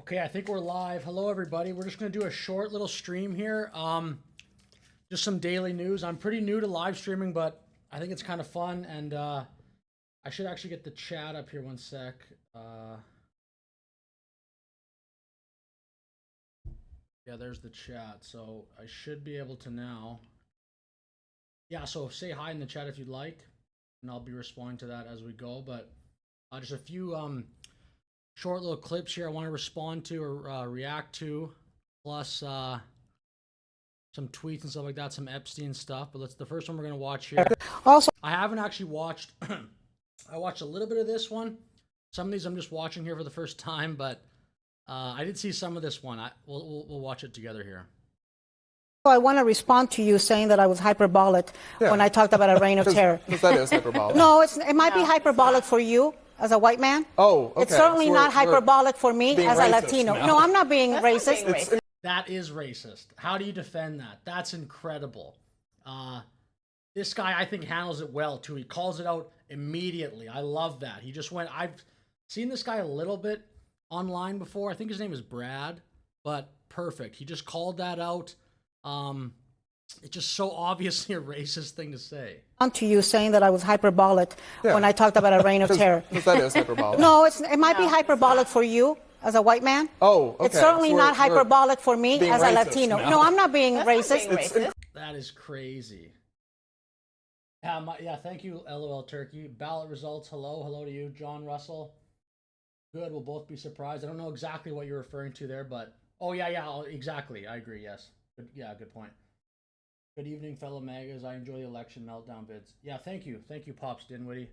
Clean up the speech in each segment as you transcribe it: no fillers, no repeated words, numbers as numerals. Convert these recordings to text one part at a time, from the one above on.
Okay, I think we're live. Hello, everybody. We're just going to do a short little stream here. Just some daily news. I'm pretty new to live streaming, but I think it's kind of fun. And I should actually get the chat up here one sec. Yeah, there's the chat. So I should be able to now. Yeah, so say hi in the chat if you'd like, and I'll be responding to that as we go. But just a few short little clips here I want to respond to or react to, plus some tweets and stuff like that, some Epstein stuff. But let's the first one we're gonna watch here. Also, I haven't actually watched. I watched a little bit of this one. Some of these I'm just watching here for the first time, but I did see some of this one. We'll watch it together here. I want to respond to you saying that I was hyperbolic when I talked about a reign of terror. Because that is hyperbolic. No, it might be hyperbolic for you as a white man. Oh, okay. It's certainly So not hyperbolic for me as a Latino. now. No, I'm not being racist. That is racist. How do you defend that? That's incredible. This guy, I think, handles it well, too. He calls it out immediately. I love that. He just went... I've seen this guy a little bit online before. I think his name is Brad, but perfect. He just called that out. It's just so obviously a racist thing to say. On to you saying that I was hyperbolic when I talked about a reign of terror. Because that is hyperbolic. No, it might be hyperbolic for you as a white man. Oh, okay. It's certainly So not hyperbolic for me being as a racist Latino. now. No, I'm not being racist. That is crazy. Yeah, thank you, LOL Turkey. Ballot results, hello to you. John Russell. Good, we'll both be surprised. I don't know exactly what you're referring to there, but... Oh, yeah, exactly. I agree, yes. Good point. Good evening, fellow MAGAs. I enjoy the election meltdown bids. Yeah, thank you. Thank you, Pops Dinwiddie.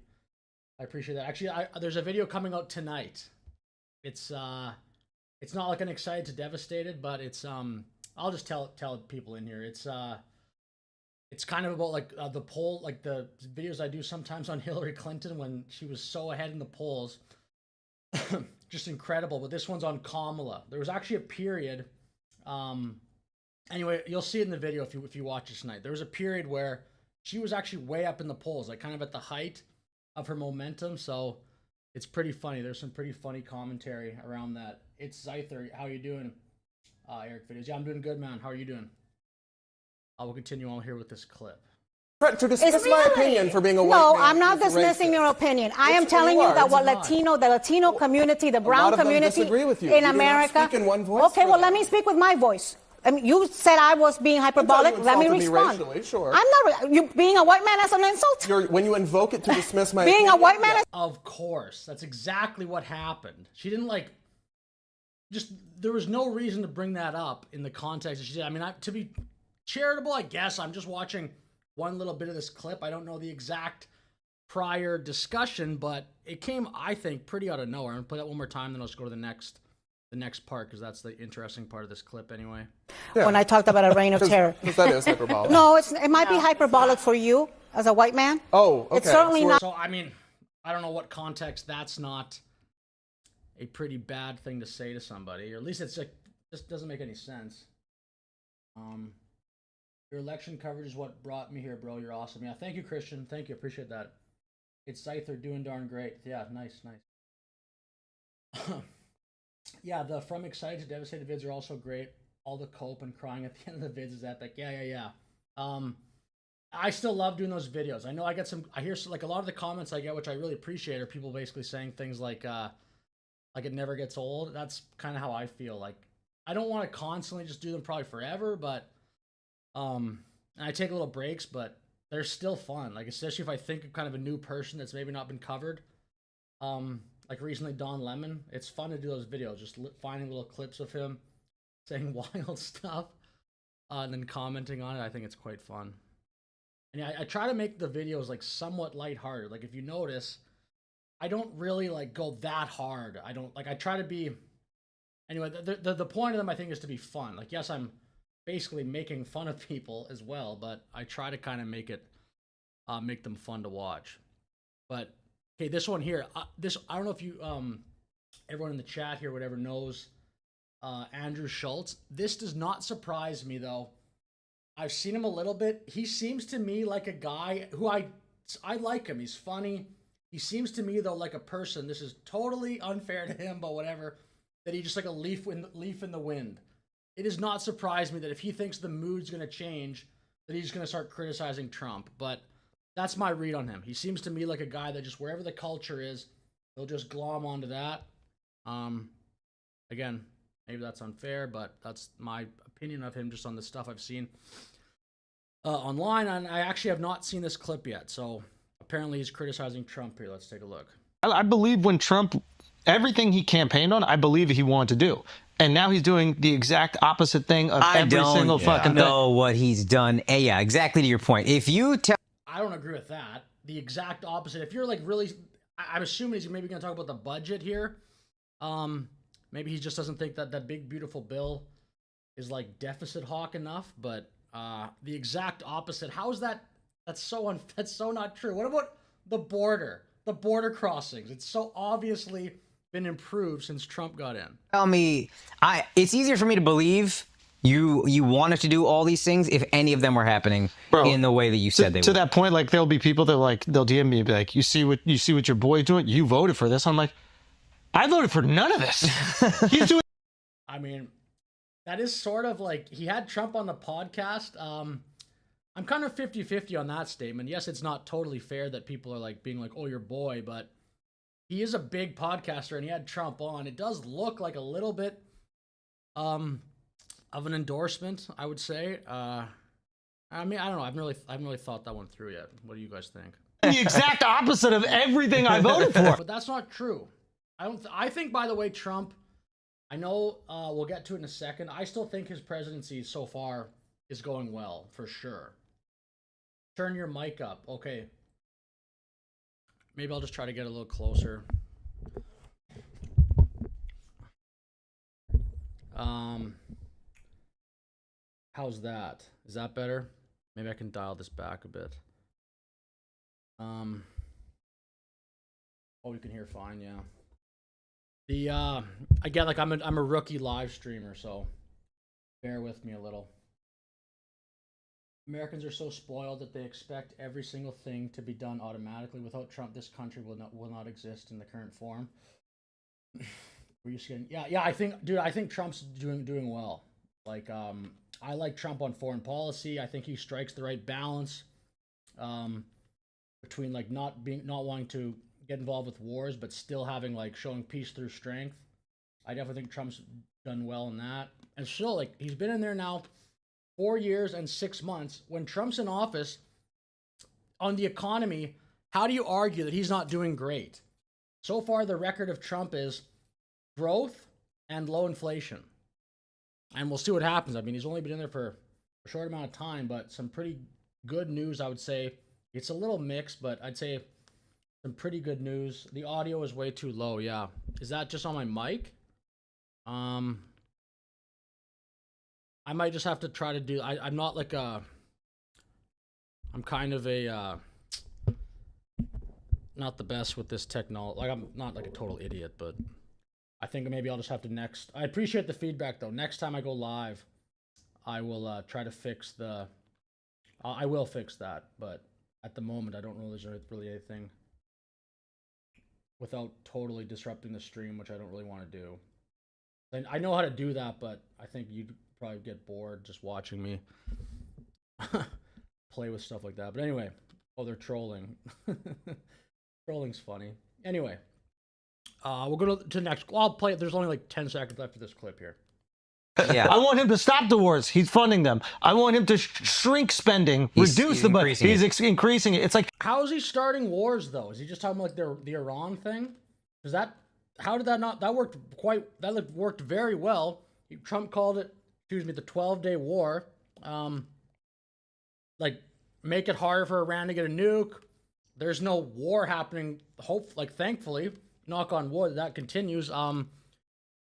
I appreciate that. Actually, there's a video coming out tonight. It's not like an excited to devastated, but it's I'll just tell people in here. It's kind of about like the poll, like the videos I do sometimes on Hillary Clinton when she was so ahead in the polls. Just incredible. But this one's on Kamala. There was actually a period. Anyway, you'll see it in the video if you watch it tonight. There was a period where she was actually way up in the polls, like kind of at the height of her momentum. So it's pretty funny. There's some pretty funny commentary around that. It's Zyther. How you doing? Eric Videos. Yeah, I'm doing good, man. How are you doing? I will continue on here with this clip. To dismiss my opinion for being a white No, man I'm not is dismissing racist. your opinion. I am Yes, telling you you are. that what It's not. the Latino community, the A brown lot of them community disagree with you. in You do not America. speak in one voice Okay, for well, them. let me speak with my voice. I mean, you said I was being hyperbolic. you Let me insulted me respond. racially, sure. I'm not. You being a white man as an insult. When you invoke it to dismiss my Being a opinion, white man yeah. as Of course. That's exactly what happened. She didn't there was no reason to bring that up in the context that she did. I mean, to be charitable, I guess. I'm just watching one little bit of this clip. I don't know the exact prior discussion, but it came, I think, pretty out of nowhere. I'm gonna play that one more time, then I'll just go to the next part, because that's the interesting part of this clip anyway. when I talked about a reign of terror. Because that is hyperbolic. No, it might be hyperbolic for you as a white man. Oh, okay. It's certainly not. So, I mean, I don't know what context that's not a pretty bad thing to say to somebody, or at least it's like, just doesn't make any sense. Your election coverage is what brought me here, bro. You're awesome. Yeah, thank you, Christian. Thank you. Appreciate that. It's Scyther doing darn great. Yeah, nice. Yeah, the from excited to devastated vids are also great. All the cope and crying at the end of the vids is epic. Yeah. I still love doing those videos. I know I hear like a lot of the comments I get, which I really appreciate, are people basically saying things like it never gets old. That's kind of how I feel. Like, I don't want to constantly just do them probably forever, but and I take little breaks, but they're still fun. Like, especially if I think of kind of a new person that's maybe not been covered. Like recently Don Lemon. It's fun to do those videos, just finding little clips of him saying wild stuff, and then commenting on it. I think it's quite fun. And yeah, I try to make the videos like somewhat lighthearted. Like, if you notice, I don't really like go that hard. I try to be, anyway, the point of them, I think, is to be fun. Like, yes, I'm basically making fun of people as well, but I try to kind of make them fun to watch. But okay, this one here, I don't know if you everyone in the chat here, whatever, knows Andrew Schultz. This does not surprise me, though. I've seen him a little bit. He seems to me like a guy who I like him. He's funny. He seems to me, though, like a person. This is totally unfair to him, but whatever. that he's just like a leaf in the wind. It does not surprise me that if he thinks the mood's going to change, that he's going to start criticizing Trump. But that's my read on him. He seems to me like a guy that just wherever the culture is, he'll just glom onto that. Again, maybe that's unfair, but that's my opinion of him just on the stuff I've seen online. And I actually have not seen this clip yet. So apparently he's criticizing Trump here. Let's take a look. I believe when Trump, everything he campaigned on, I believe he wanted to do. And now he's doing the exact opposite thing of every single fucking thing. I don't know what he's done. Yeah, exactly to your point. If you tell... I don't agree with that. The exact opposite. If you're like really... I'm assuming he's maybe going to talk about the budget here. Maybe he just doesn't think that that big, beautiful bill is like deficit hawk enough. But the exact opposite. How is that? That's so not true. What about the border? The border crossings. It's so obviously been improved since Trump got in. Tell me, it's easier for me to believe you wanted to do all these things if any of them were happening in the way that you said they were. To that point, like there'll be people that like they'll DM me and be like, you see what your boy's doing? You voted for this. I'm like, I voted for none of this. He's doing. I mean, that is sort of like he had Trump on the podcast. I'm kind of 50-50 on that statement. Yes, it's not totally fair that people are like being like, oh, your boy, but he is a big podcaster and he had Trump on. It does look like a little bit of an endorsement, I would say. I mean, I don't know. I haven't really thought that one through yet. What do you guys think? The exact opposite of everything I voted for. But that's not true. I think, by the way, Trump, I know we'll get to it in a second. I still think his presidency so far is going well, for sure. Turn your mic up. Okay. Maybe I'll just try to get a little closer. How's that? Is that better? Maybe I can dial this back a bit. Oh, you can hear fine, yeah. Again, like I'm a rookie live streamer, so bear with me a little. Americans are so spoiled that they expect every single thing to be done automatically. Without Trump, this country will not exist in the current form. Were you kidding? Yeah. I think Trump's doing well. Like, I like Trump on foreign policy. I think he strikes the right balance between like not wanting to get involved with wars, but still having like showing peace through strength. I definitely think Trump's done well in that. And still, like, he's been in there now 4 years and 6 months. When Trump's in office, on the economy, how do you argue that he's not doing great? So far, the record of Trump is growth and low inflation. And we'll see what happens. I mean, he's only been in there for a short amount of time, but some pretty good news, I would say. It's a little mixed, but I'd say some pretty good news. The audio is way too low, yeah. Is that just on my mic? I might just have to try to do... I'm not like a... I'm kind of a... not the best with this technology. Like, I'm not like a total idiot, but... I think maybe I'll just have to next... I appreciate the feedback, though. Next time I go live, I will try to fix the... I will fix that, but at the moment, I don't know there's really anything without totally disrupting the stream, which I don't really want to do. And I know how to do that, but I think you'd probably get bored just watching me play with stuff like that. But anyway, they're trolling. Trolling's funny. Anyway, we'll go to next. I'll play it. There's only like 10 seconds left of this clip here. Yeah. I want him to stop the wars. He's funding them. I want him to shrink spending, reduce the budget. He's increasing it. It's like, how is he starting wars though? Is he just talking about like the Iran thing? Is that how did that not that worked worked very well? Trump called it, the 12-day war. Like make it harder for Iran to get a nuke. There's no war happening. Thankfully, knock on wood, that continues.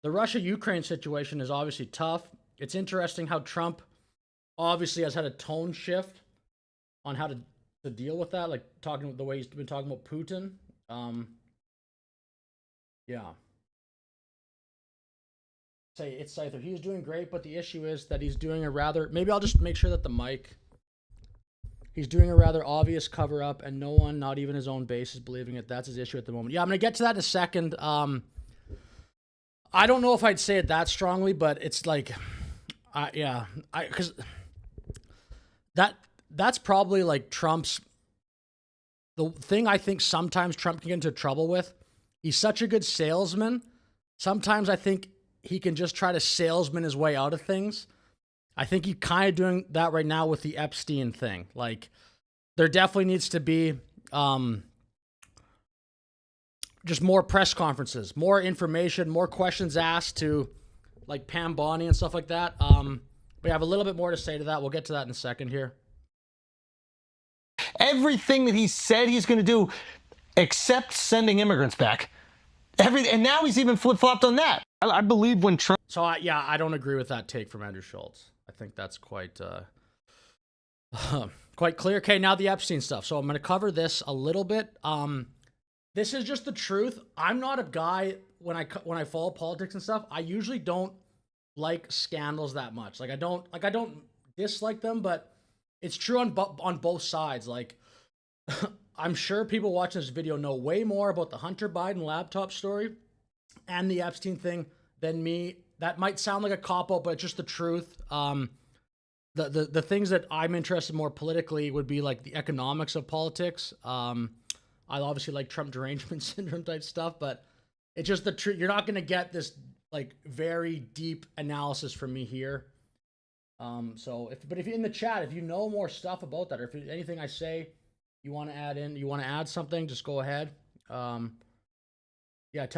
The Russia-Ukraine situation is obviously tough. It's interesting how Trump obviously has had a tone shift on how to deal with that, like talking the way he's been talking about Putin. Yeah. Say it's either he's doing great, but the issue is that he's doing a rather... Maybe I'll just make sure that the mic... He's doing a rather obvious cover-up, and no one, not even his own base, is believing it. That's his issue at the moment. Yeah, I'm going to get to that in a second. I don't know if I'd say it that strongly, but it's like, because that's probably like Trump's. The thing I think sometimes Trump can get into trouble with, he's such a good salesman. Sometimes I think he can just try to salesman his way out of things. I think he's kind of doing that right now with the Epstein thing. Like, there definitely needs to be just more press conferences, more information, more questions asked to like Pam Bondi and stuff like that. We have a little bit more to say to that. We'll get to that in a second here. Everything that he said he's going to do, except sending immigrants back. And now he's even flip-flopped on that. I believe when Trump... So, I don't agree with that take from Andrew Schultz. I think that's quite quite clear. Okay, now the Epstein stuff. So I'm going to cover this a little bit. This is just the truth. I'm not a guy, when I follow politics and stuff, I usually don't like scandals that much. Like I don't dislike them, but it's true on both sides. Like, I'm sure people watching this video know way more about the Hunter Biden laptop story and the Epstein thing than me. That might sound like a cop-out, but it's just the truth. The things that I'm interested in more politically would be like the economics of politics. I obviously like Trump derangement syndrome type stuff, but it's just the truth. You're not going to get this like very deep analysis from me here. But if you're in the chat, if you know more stuff about that, or if anything I say you want to add in, you want to add something, just go ahead. Tell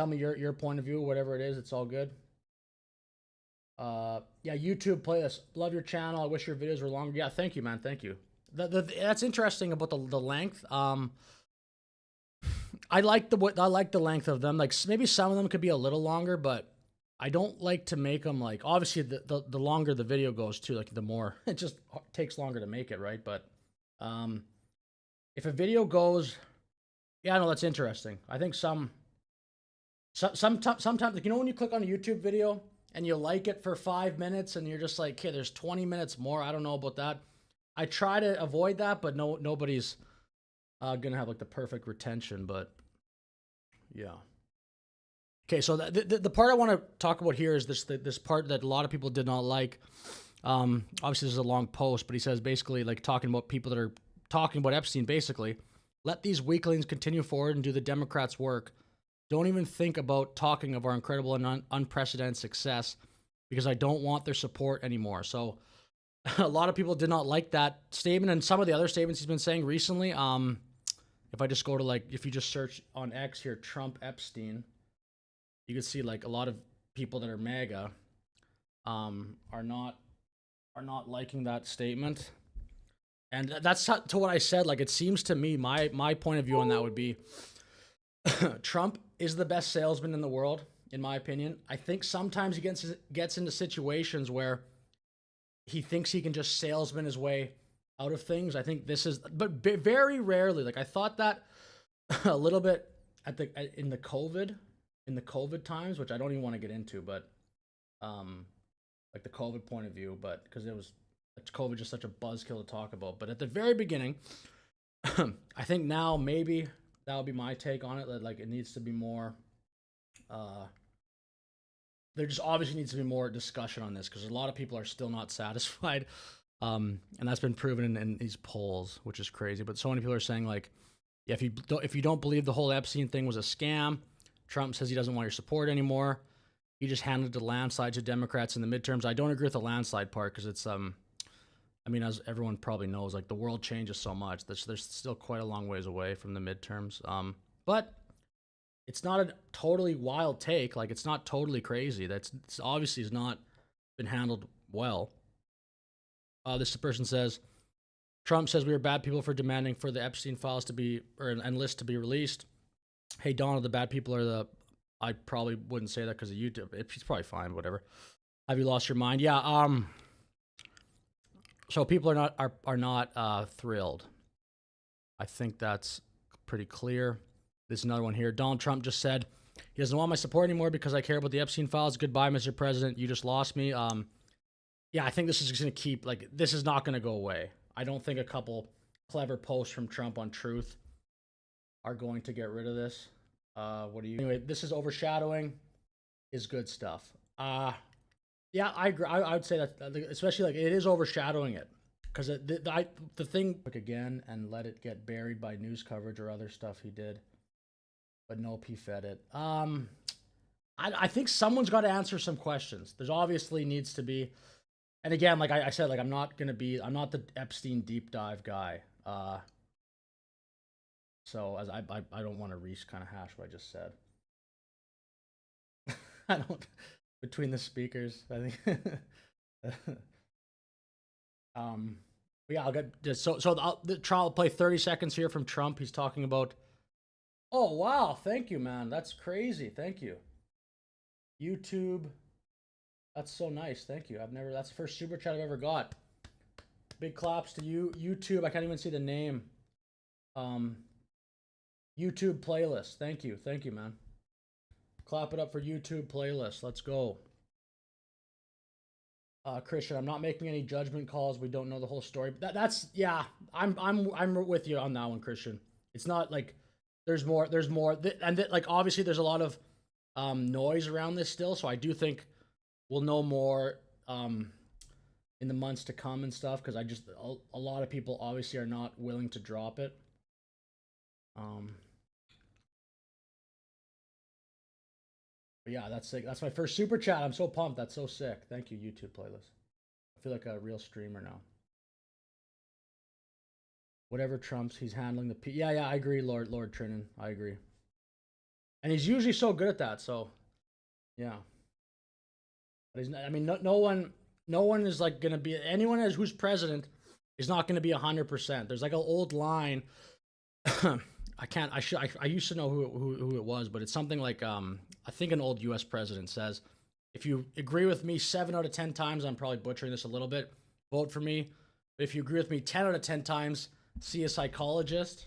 me your point of view, whatever it is. It's all good. YouTube playlist. Love your channel. I wish your videos were longer. Yeah, thank you, man. Thank you. That's interesting about the length. I like the length of them. Like maybe some of them could be a little longer, but I don't like to make them like, obviously the longer the video goes too, like the more it just takes longer to make it, right? But if a video goes, no, that's interesting. I think sometimes, like, you know, when you click on a YouTube video and you like it for 5 minutes and you're just like, okay, there's 20 minutes more. I don't know about that. I try to avoid that, but nobody's gonna have like the perfect retention, but yeah. Okay, so the part I want to talk about here is this part that a lot of people did not like. Obviously, this is a long post, but he says basically like talking about people that are talking about Epstein. Basically, let these weaklings continue forward and do the Democrats' work. Don't even think about talking of our incredible and unprecedented success because I don't want their support anymore. So a lot of people did not like that statement and some of the other statements he's been saying recently. If I just go to if you just search on X here, Trump Epstein, you can see like a lot of people that are MAGA are not liking that statement. And that's to what I said. Like, it seems to me, my point of view on that would be Trump is the best salesman in the world, in my opinion. I think sometimes he gets into situations where he thinks he can just salesman his way out of things. I think this is, but very rarely. Like, I thought that a little bit in the COVID times, which I don't even want to get into, but like the COVID point of view, but because COVID just such a buzzkill to talk about. But at the very beginning, I think now maybe that would be my take on it. That like it needs to be more. There just obviously needs to be more discussion on this because a lot of people are still not satisfied, and that's been proven in these polls, which is crazy. But so many people are saying like, yeah, if you don't believe the whole Epstein thing was a scam, Trump says he doesn't want your support anymore. He just handed the landslide to Democrats in the midterms. I don't agree with the landslide part because it's I mean, as everyone probably knows, like the world changes so much. There's still quite a long ways away from the midterms. But it's not a totally wild take. Like it's not totally crazy. It's obviously has not been handled well. This person says, Trump says we are bad people for demanding for the Epstein files to be and list to be released. Hey, Donald, the bad people are I probably wouldn't say that because of YouTube. It's probably fine, whatever. Have you lost your mind? Yeah. So people are not thrilled. I think that's pretty clear. There's another one here. Donald Trump just said he doesn't want my support anymore because I care about the Epstein files. Goodbye, Mr. President. You just lost me. Yeah, I think this is just going to keep, like, this is not going to go away. I don't think a couple clever posts from Trump on Truth are going to get rid of this. Anyway, this is overshadowing. is good stuff. Yeah, I agree. I would say that, especially like it is overshadowing it, because the thing again and let it get buried by news coverage or other stuff he did, but nope, he fed it. I think someone's got to answer some questions. There's obviously needs to be, and again, like I said, like I'm not the Epstein deep dive guy. So as I don't want to kind of hash what I just said. I don't. Between the speakers, I think. Yeah, I'll get just so the trial will play 30 seconds here from Trump. He's talking about. Oh wow! Thank you, man. That's crazy. Thank you. YouTube. That's so nice. Thank you. That's the first super chat I've ever got. Big claps to you, YouTube. I can't even see the name. YouTube playlist. Thank you, man. Clap it up for YouTube playlist. Let's go. Christian, I'm not making any judgment calls. We don't know the whole story. That's yeah. I'm with you on that one, Christian. It's not like there's more, and like obviously there's a lot of noise around this still. So I do think we'll know more in the months to come and stuff, because a lot of people obviously are not willing to drop it. But yeah, that's sick. That's my first super chat. I'm so pumped. That's so sick. Thank you, YouTube playlist. I feel like a real streamer now. Whatever Trump's, he's handling the yeah, I agree, Lord Trinan. I agree. And he's usually so good at that, so yeah. But he's not, I mean, no one is like gonna be, anyone who's president is not gonna be 100%. There's like an old line. I used to know who it was, but it's something like I think an old U.S. president says, if you agree with me 7 out of 10 times, I'm probably butchering this a little bit, vote for me. But if you agree with me 10 out of 10 times, see a psychologist.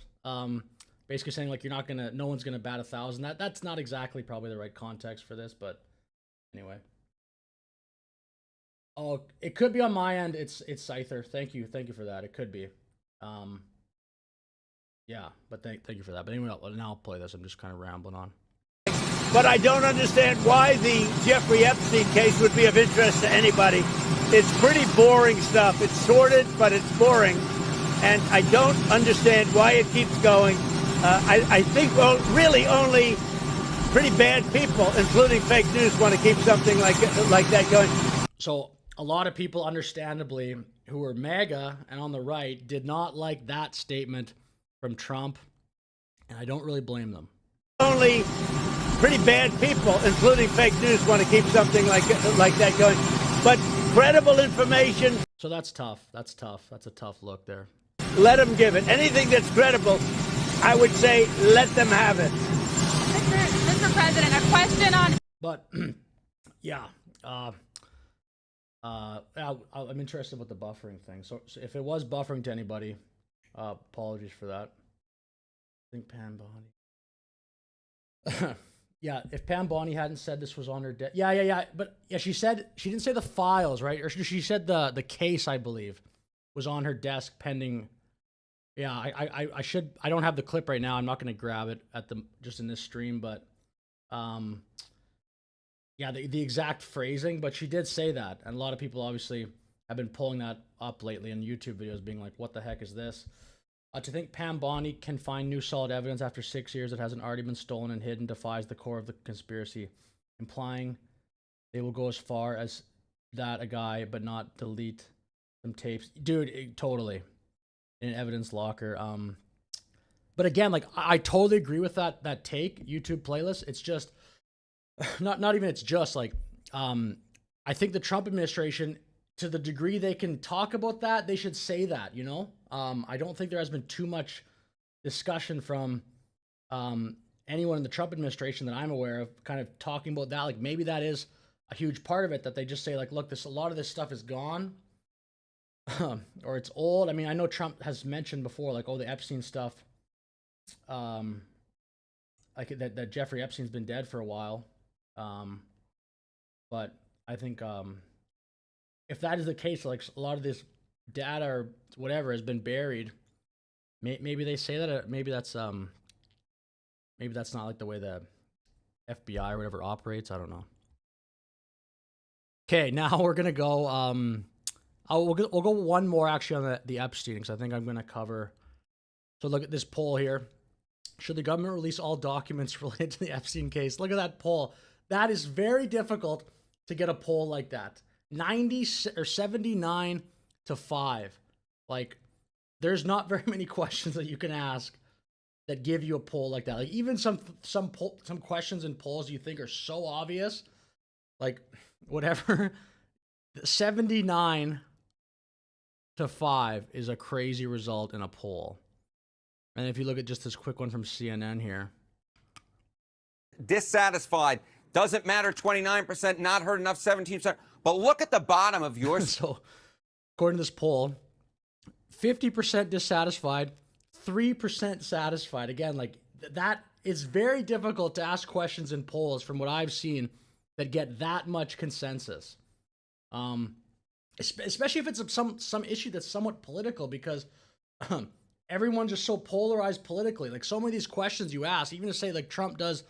Basically saying like no one's gonna bat 1,000. That's not exactly probably the right context for this, but anyway. Oh, it could be on my end. It's Scyther. Thank you for that. It could be. Yeah, but thank you for that. But anyway, now I'll play this. I'm just kind of rambling on. But I don't understand why the Jeffrey Epstein case would be of interest to anybody. It's pretty boring stuff. It's sordid, but it's boring. And I don't understand why it keeps going. I think, well, really only pretty bad people, including fake news, want to keep something like that going. So a lot of people, understandably, who were MAGA and on the right, did not like that statement from Trump, and I don't really blame them. Only pretty bad people, including fake news, want to keep something like that going. But credible information. So that's tough. That's a tough look there. Let them give it. Anything that's credible, I would say let them have it. Mr. President, a question on. But yeah, I'm interested with the buffering thing. So if it was buffering to anybody, apologies for that. I think Pam Bondi. Yeah, if Pam Bondi hadn't said this was on her desk. Yeah. But yeah, she didn't say the files, right? Or she said the case, I believe, was on her desk pending. Yeah, I don't have the clip right now. I'm not going to grab it just in this stream, but yeah, the exact phrasing, but she did say that. And a lot of people obviously have been pulling that up lately in YouTube videos being like, what the heck is this? To think Pam Bondi can find new solid evidence after 6 years that hasn't already been stolen and hidden defies the core of the conspiracy, implying they will go as far as that a guy, but not delete some tapes. Dude, totally. In an evidence locker. But again, like I totally agree with that take, YouTube playlist. It's just not even it's just like I think the Trump administration, to the degree they can talk about that, they should say that, you know? I don't think there has been too much discussion from anyone in the Trump administration that I'm aware of kind of talking about that. Like maybe that is a huge part of it, that they just say like, look, a lot of this stuff is gone. Or it's old. I mean, I know Trump has mentioned before, like, oh, the Epstein stuff, like that Jeffrey Epstein's been dead for a while. But I think if that is the case, like a lot of this data or whatever has been buried, maybe they say that. Maybe that's not like the way the FBI or whatever operates. I don't know. Okay, now we're gonna go. We'll go one more actually on the Epstein, because I think I'm gonna cover. So look at this poll here. Should the government release all documents related to the Epstein case? Look at that poll. That is very difficult to get a poll like that. 79 to 5. Like, there's not very many questions that you can ask that give you a poll like that. Like, even some questions in polls you think are so obvious, like whatever. 79 to 5 is a crazy result in a poll. And if you look at just this quick one from CNN here. Dissatisfied. Doesn't matter, 29%, not heard enough, 17%. But look at the bottom of yours. So, according to this poll, 50% dissatisfied, 3% satisfied. Again, like, that is very difficult to ask questions in polls from what I've seen that get that much consensus. Especially if it's some issue that's somewhat political, because everyone's just so polarized politically. Like, so many of these questions you ask, even to say like Trump has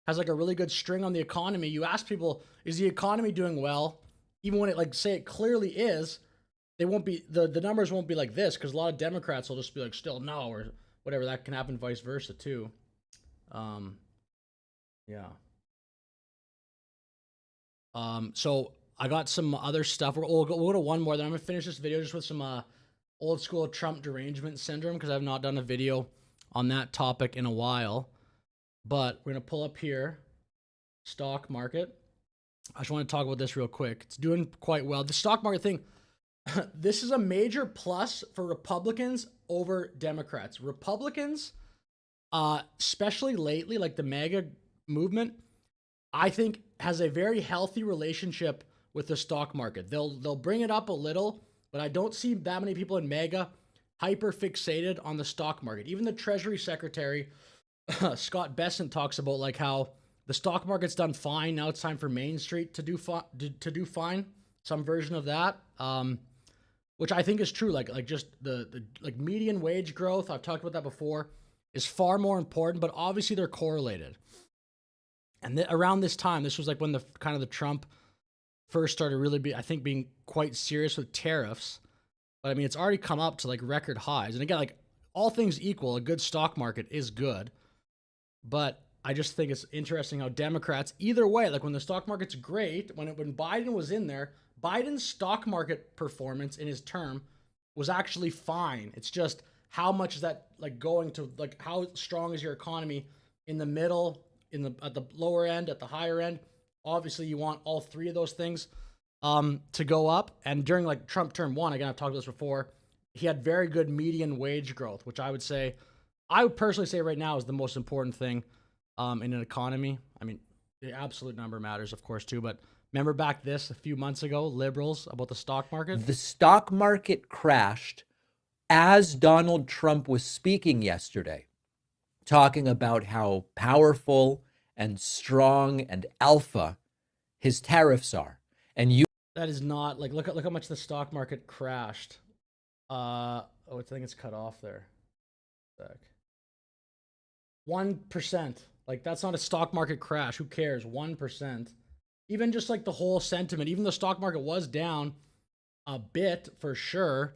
like a really good string on the economy, you ask people, is the economy doing well? Even when it, like, say it clearly is, they won't be, the numbers won't be like this, because a lot of Democrats will just be like, still no, or whatever. That can happen vice versa too. Yeah. So I got some other stuff. We'll go to one more, then I'm gonna finish this video just with some old school Trump derangement syndrome, because I've not done a video on that topic in a while. But we're gonna pull up here, stock market. I just want to talk about this real quick. It's doing quite well. The stock market thing, this is a major plus for Republicans over Democrats. Republicans, especially lately, like the MAGA movement, I think has a very healthy relationship with the stock market. They'll bring it up a little, but I don't see that many people in MAGA hyper fixated on the stock market. Even the Treasury Secretary, Scott Bessent, talks about like how the stock market's done fine. Now it's time for Main Street to do fine. Some version of that, which I think is true. Like just the like median wage growth, I've talked about that before, is far more important. But obviously they're correlated. And around this time, this was like when the kind of the Trump first started really being quite serious with tariffs. But I mean, it's already come up to like record highs. And again, like all things equal, a good stock market is good. But I just think it's interesting how Democrats, either way, like when the stock market's great, when Biden was in there, Biden's stock market performance in his term was actually fine. It's just how much is that like going to, like how strong is your economy in the middle, at the lower end, at the higher end? Obviously, you want all three of those things to go up. And during like Trump term 1, again, I've talked about this before, he had very good median wage growth, which I would personally say right now is the most important thing in an economy. I mean, the absolute number matters, of course, too. But remember back a few months ago, liberals about the stock market? The stock market crashed as Donald Trump was speaking yesterday, talking about how powerful and strong and alpha his tariffs are. And that is not like, look how much the stock market crashed. I think it's cut off there. 1%. Like, that's not a stock market crash. Who cares? 1%. Even just like the whole sentiment, even the stock market was down a bit for sure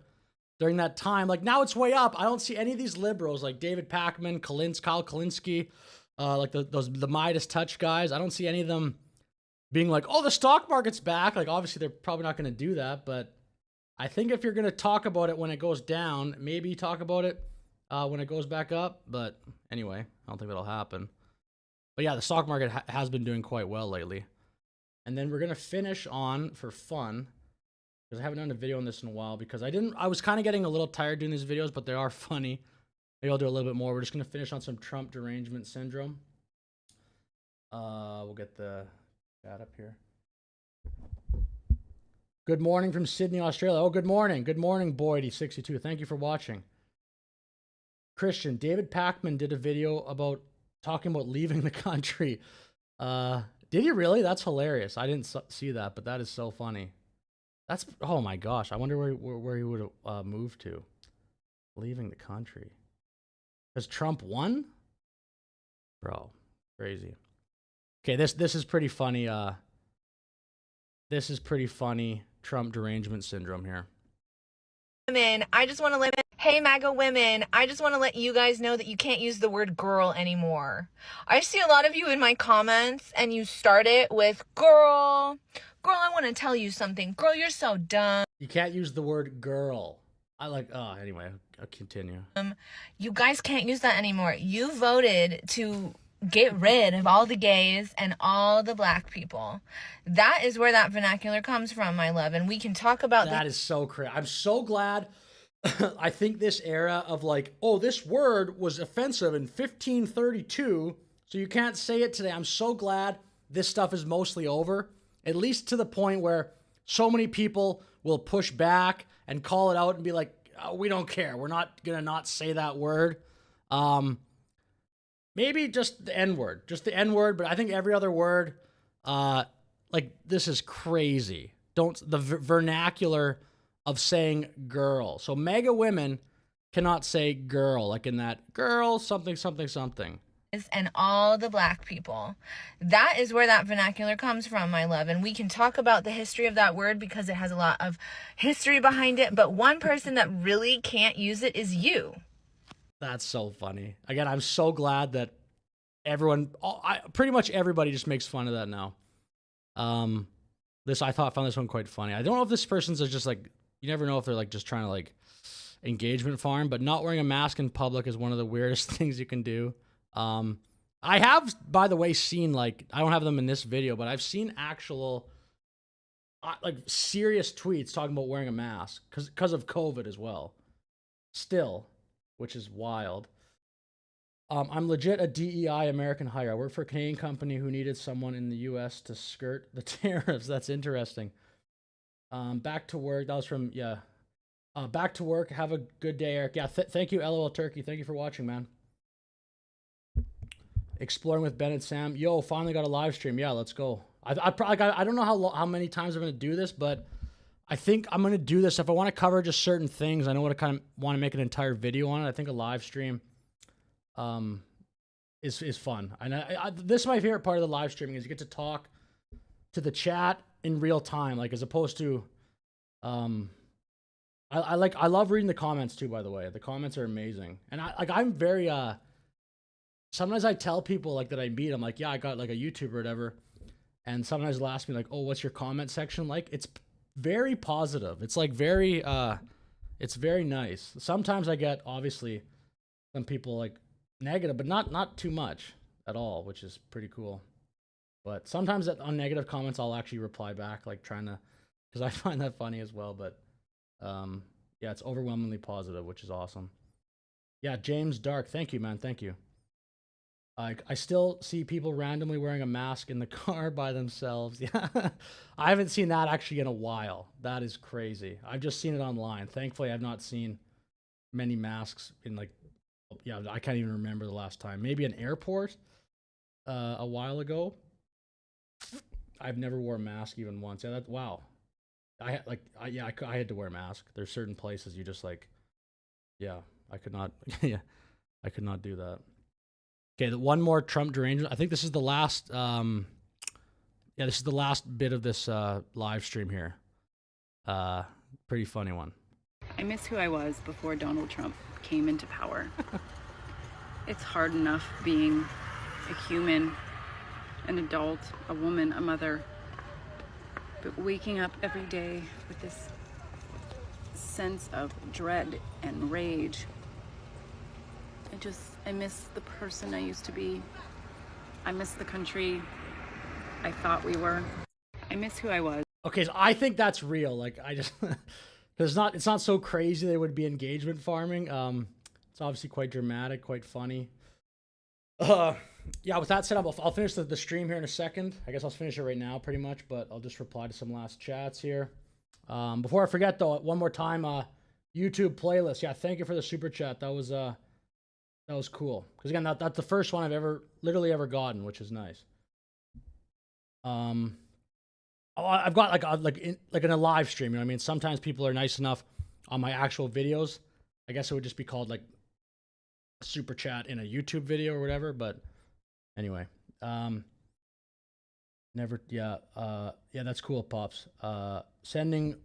during that time. Like, now it's way up. I don't see any of these liberals like David Pakman, Kyle Kalinske, like the Midas Touch guys. I don't see any of them being like, oh, the stock market's back. Like, obviously they're probably not going to do that, but I think if you're going to talk about it when it goes down, maybe talk about it when it goes back up. But anyway, I don't think that'll happen. But yeah, the stock market has been doing quite well lately. And then we're going to finish on, for fun, because I haven't done a video on this in a while, because I was kind of getting a little tired doing these videos, but they are funny. Maybe I'll do a little bit more. We're just going to finish on some Trump derangement syndrome. We'll get the chat up here. Good morning from Sydney, Australia. Oh, good morning. Good morning, Boydie62. Thank you for watching. Christian, David Pakman did a video about talking about leaving the country. Did he really? That's hilarious. I didn't see that, but that is so funny. Oh my gosh. I wonder where he would have moved to. Leaving the country. Has Trump won? Bro, crazy. Okay, this is pretty funny. This is pretty funny. Trump derangement syndrome here. Women, I just want to let hey MAGA women, I just want to let you guys know that you can't use the word girl anymore. I see a lot of you in my comments and you start it with girl, I want to tell you something. Girl, you're so dumb. You can't use the word girl. Anyway, I'll continue. You guys can't use that anymore. You voted to get rid of all the gays and all the black people. That is where that vernacular comes from, my love. And we can talk about that. Is so crazy. I'm so glad. I think this era of like, oh, this word was offensive in 1532, so you can't say it today. I'm so glad this stuff is mostly over, at least to the point where so many people will push back and call it out and be like, oh, we don't care. We're not going to not say that word. Maybe just the N-word. Just the N-word, but I think every other word, this is crazy. The vernacular of saying girl. So MAGA women cannot say girl, like in that girl, something, something, something. And all the black people. That is where that vernacular comes from, my love. And we can talk about the history of that word because it has a lot of history behind it. But one person that really can't use it is you. That's so funny. Again, I'm so glad that pretty much everybody just makes fun of that now. I found this one quite funny. I don't know if this person's just like, you never know if they're like just trying to like engagement farm, but not wearing a mask in public is one of the weirdest things you can do. I have, by the way, seen like, I don't have them in this video, but I've seen actual like serious tweets talking about wearing a mask because of COVID as well. Still, which is wild. I'm legit a DEI American hire. I work for a Canadian company who needed someone in the U.S. to skirt the tariffs. That's interesting. Back to work. That was from, yeah. Back to work. Have a good day, Eric. Yeah, thank you, LOL Turkey. Thank you for watching, man. Exploring with Ben and Sam. Yo, finally got a live stream. Yeah, let's go. I don't know how many times I'm going to do this, but I think I'm going to do this. If I want to cover just certain things, I know what I kind of want to make an entire video on it. I think a live stream is fun. And this is my favorite part of the live streaming is you get to talk to the chat in real time, like as opposed to I love reading the comments too, by the way. The comments are amazing. And I'm very sometimes I tell people like that I meet, I'm like, yeah, I got like a YouTuber or whatever. And sometimes they'll ask me like, oh, what's your comment section like? It's very positive. It's like very it's very nice. Sometimes I get obviously some people like negative, but not too much at all, which is pretty cool. But sometimes on negative comments, I'll actually reply back, like trying to, because I find that funny as well. But yeah, it's overwhelmingly positive, which is awesome. Yeah, James Dark, thank you, man, thank you. I still see people randomly wearing a mask in the car by themselves. Yeah, I haven't seen that actually in a while. That is crazy. I've just seen it online. Thankfully, I've not seen many masks in like, yeah, I can't even remember the last time. Maybe an airport a while ago. I've never wore a mask even once. Yeah, wow. I had to wear a mask. There's certain places you just like, yeah, I could not. Yeah, I could not do that. Okay, one more Trump derangement. I think this is the last. Yeah, this is the last bit of this live stream here. Pretty funny one. I miss who I was before Donald Trump came into power. It's hard enough being a human, an adult, a woman, a mother, but waking up every day with this sense of dread and rage. I miss the person I used to be. I miss the country I thought we were. I miss who I was. Okay, so I think that's real. Like, I just, because it's not so crazy they would be engagement farming. It's obviously quite dramatic, quite funny. Yeah, with that said, I'll finish the stream here in a second. I guess I'll finish it right now pretty much, but I'll just reply to some last chats here. Before I forget though, one more time, YouTube playlist. Yeah, thank you for the super chat. That was cool. Because again, that's the first one I've literally ever gotten, which is nice. I've got like in a live stream, you know what I mean? Sometimes people are nice enough on my actual videos. I guess it would just be called like a super chat in a YouTube video or whatever, but anyway. Never. Yeah. Yeah. That's cool, pops. Sending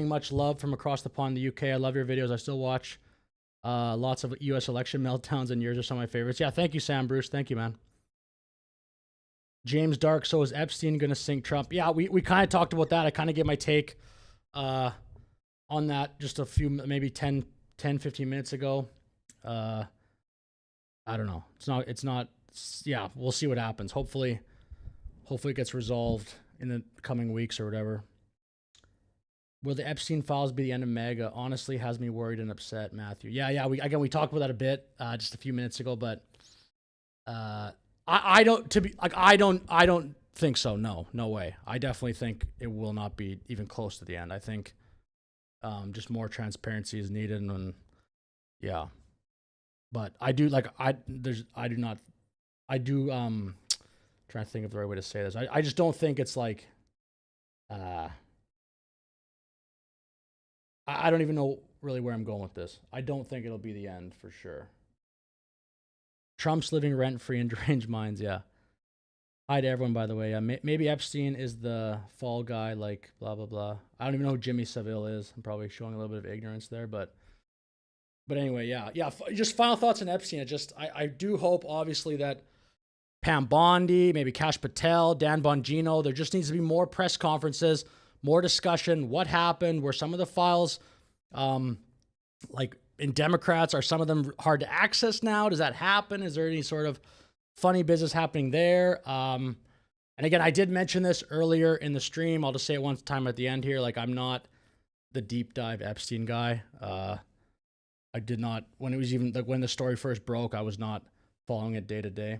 much love from across the pond, the UK. I love your videos. I still watch. Lots of U.S. election meltdowns, and yours are some of my favorites. Yeah. Thank you, Sam Bruce. Thank you, man. James Dark. So is Epstein gonna sink Trump? Yeah. We kind of talked about that. I kind of gave my take on that just a few, maybe 10, 15 minutes ago. I don't know. It's not. Yeah. We'll see what happens. Hopefully it gets resolved in the coming weeks or whatever. Will the Epstein files be the end of MAGA? Honestly, has me worried and upset, Matthew. Yeah. We talked about that a bit just a few minutes ago, but I don't think so. No way. I definitely think it will not be even close to the end. I think just more transparency is needed, and yeah. But I do trying to think of the right way to say this. I just don't think it's like I don't even know really where I'm going with this. I don't think it'll be the end for sure. Trump's living rent-free in deranged minds, yeah. Hi to everyone, by the way. Maybe Epstein is the fall guy, like blah, blah, blah. I don't even know who Jimmy Savile is. I'm probably showing a little bit of ignorance there, but anyway, yeah. Just final thoughts on Epstein. I do hope, obviously, that Pam Bondi, maybe Kash Patel, Dan Bongino, there just needs to be more press conferences, more discussion. What happened? Were some of the files, like in Democrats, are some of them hard to access now? Does that happen? Is there any sort of funny business happening there? And again, I did mention this earlier in the stream. I'll just say it one time at the end here. Like, I'm not the deep dive Epstein guy. I did not, when it was even, like, when the story first broke, I was not following it day to day.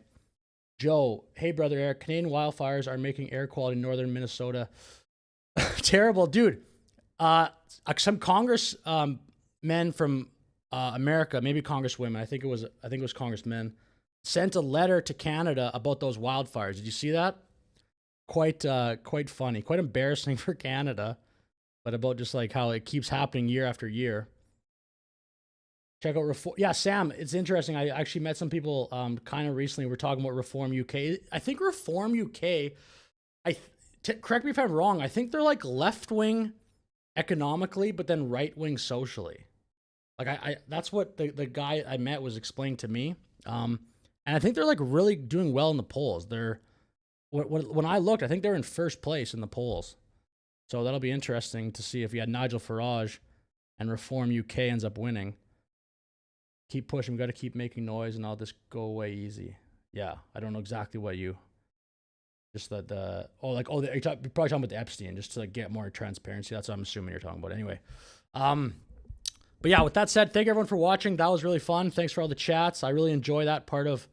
Joe, hey brother Eric, Canadian wildfires are making air quality in northern Minnesota terrible, dude. Some Congress men from America, maybe Congresswomen, I think it was congressmen, sent a letter to Canada about those wildfires. Did you see that? Quite funny, quite embarrassing for Canada, but about just like how it keeps happening year after year. Check out Reform. Yeah, Sam, it's interesting. I actually met some people kind of recently. We're talking about Reform UK. I think Reform UK, correct me if I'm wrong, I think they're like left-wing economically, but then right-wing socially. Like I that's what the guy I met was explaining to me. And I think they're like really doing well in the polls. When I looked, I think they're in first place in the polls. So that'll be interesting to see if you had Nigel Farage and Reform UK ends up winning. Keep pushing. We got to keep making noise, and I'll just go away easy. Yeah, I don't know exactly what you. Just that you're probably talking about the Epstein, just to like get more transparency. That's what I'm assuming you're talking about. Anyway, but yeah, with that said, thank everyone for watching. That was really fun. Thanks for all the chats. I really enjoy that part of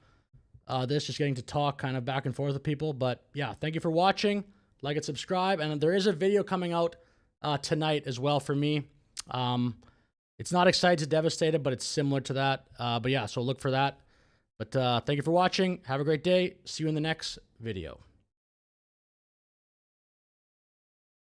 this, just getting to talk kind of back and forth with people. But yeah, thank you for watching. Like and subscribe, and there is a video coming out tonight as well for me. It's not Excited to Devastated, but it's similar to that. But yeah, so look for that. But thank you for watching. Have a great day. See you in the next video.